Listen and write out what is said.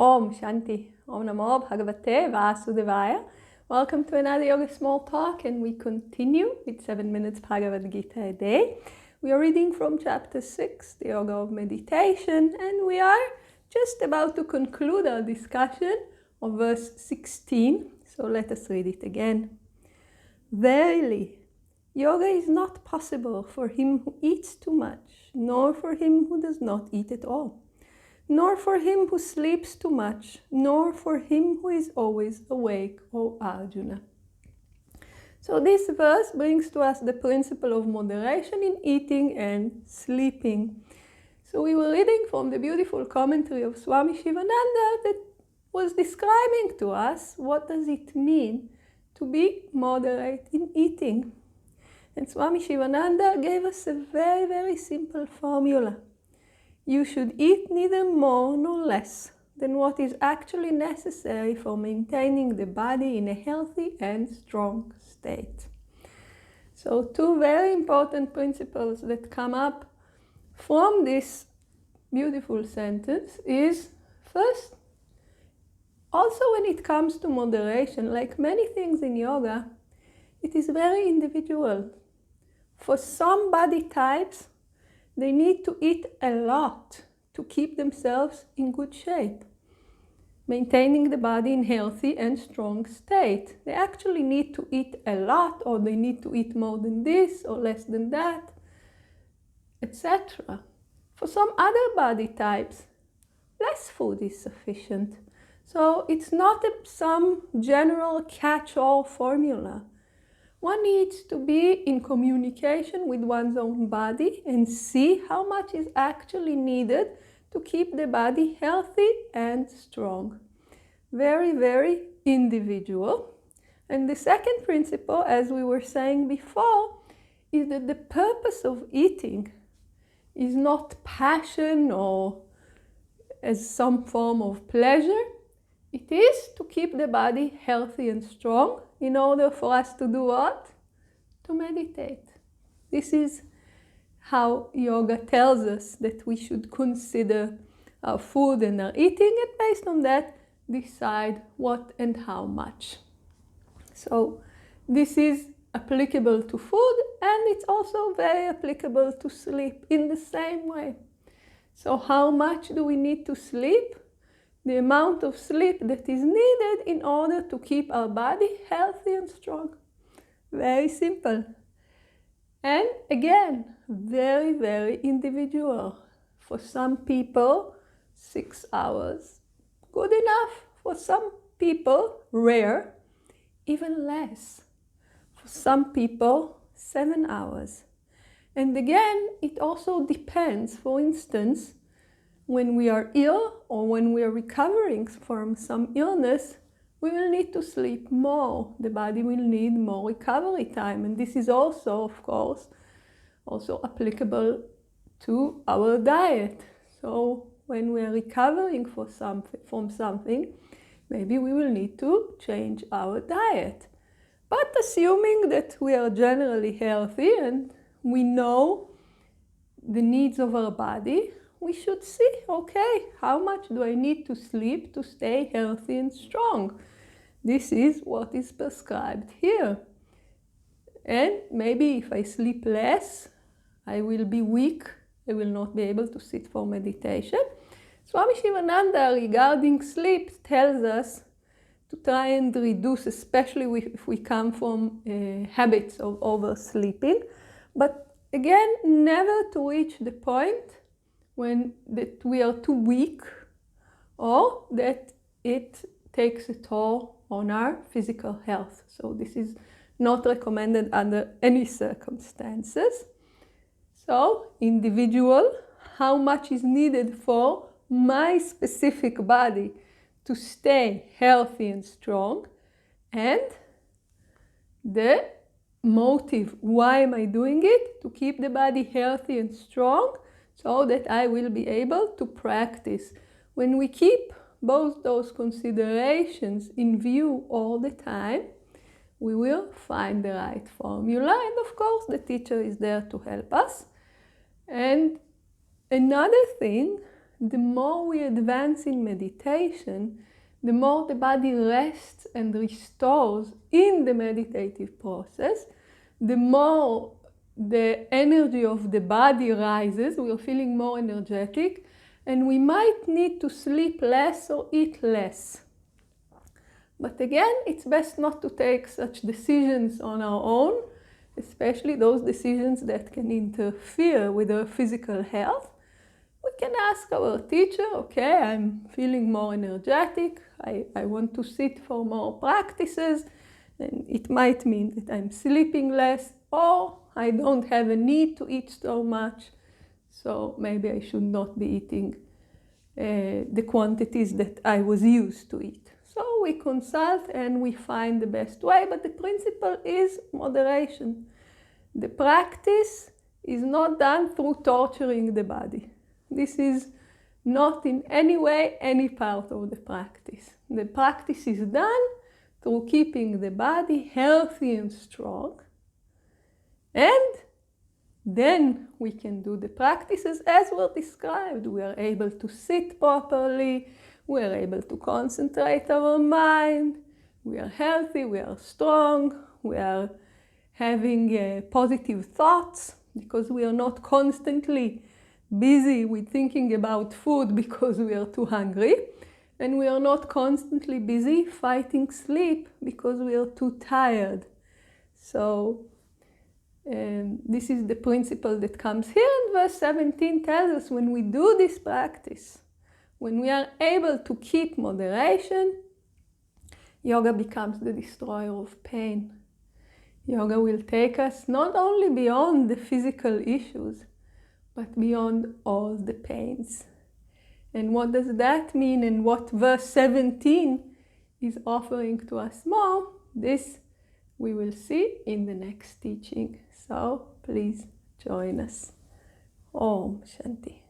Om Shanti. Om Namo Bhagavate Vasudevaya. Welcome to another Yoga Small Talk, and we continue with 7 minutes Bhagavad Gita a day. We are reading from chapter 6, the Yoga of Meditation, and we are just about to conclude our discussion of verse 16. So let us read it again. Verily, yoga is not possible for him who eats too much, nor for him who does not eat at all, nor for him who sleeps too much, nor for him who is always awake, O Arjuna. So this verse brings to us the principle of moderation in eating and sleeping. So we were reading from the beautiful commentary of Swami Sivananda that was describing to us what does it mean to be moderate in eating. And Swami Sivananda gave us a very, very simple formula. You should eat neither more nor less than what is actually necessary for maintaining the body in a healthy and strong state. So two very important principles that come up from this beautiful sentence is, first, also when it comes to moderation, like many things in yoga, it is very individual. For some body types, they need to eat a lot to keep themselves in good shape, maintaining the body in healthy and strong state. They actually need to eat a lot, or they need to eat more than this or less than that, etc. For some other body types, less food is sufficient. So it's not some general catch-all formula. One needs to be in communication with one's own body and see how much is actually needed to keep the body healthy and strong. Very, very individual. And the second principle, as we were saying before, is that the purpose of eating is not passion or as some form of pleasure. It is to keep the body healthy and strong in order for us to do what? To meditate. This is how yoga tells us that we should consider our food and our eating, and based on that, decide what and how much. So this is applicable to food, and it's also very applicable to sleep in the same way. So how much do we need to sleep? The amount of sleep that is needed in order to keep our body healthy and strong. Very simple. And again, very, very individual. For some people, 6 hours, good enough. For some people, rare, even less. For some people, 7 hours. And again, it also depends. For instance, when we are ill or when we are recovering from some illness, we will need to sleep more. The body will need more recovery time. And this is also, of course, also applicable to our diet. So when we are recovering from something, maybe we will need to change our diet. But assuming that we are generally healthy and we know the needs of our body, we should see, okay, how much do I need to sleep to stay healthy and strong? This is what is prescribed here. And maybe if I sleep less, I will be weak. I will not be able to sit for meditation. Swami Sivananda, regarding sleep, tells us to try and reduce, especially if we come from habits of oversleeping. But again, never to reach the point that we are too weak or that it takes a toll on our physical health. So this is not recommended under any circumstances. So individual, how much is needed for my specific body to stay healthy and strong, and the motive, why am I doing it? To keep the body healthy and strong, so that I will be able to practice. When we keep both those considerations in view all the time, we will find the right formula. And of course, the teacher is there to help us. And another thing the more we advance in meditation, the more the body rests and restores in the meditative process, the more the energy of the body rises, we are feeling more energetic, and we might need to sleep less or eat less. But again, it's best not to take such decisions on our own, especially those decisions that can interfere with our physical health. We can ask our teacher, okay, I'm feeling more energetic, I want to sit for more practices, and it might mean that I'm sleeping less, or I don't have a need to eat so much, so maybe I should not be eating the quantities that I was used to eat. So we consult and we find the best way, but the principle is moderation. The practice is not done through torturing the body. This is not in any way any part of the practice. The practice is done through keeping the body healthy and strong. And then we can do the practices as were described. We are able to sit properly. We are able to concentrate our mind. We are healthy. We are strong. We are having positive thoughts because we are not constantly busy with thinking about food because we are too hungry. And we are not constantly busy fighting sleep because we are too tired. So this is the principle that comes here, and verse 17 tells us when we do this practice, when we are able to keep moderation, yoga becomes the destroyer of pain. Yoga will take us not only beyond the physical issues, but beyond all the pains. And what does that mean, and what verse 17 is offering to us more? This we will see in the next teaching. So please join us. Om Shanti.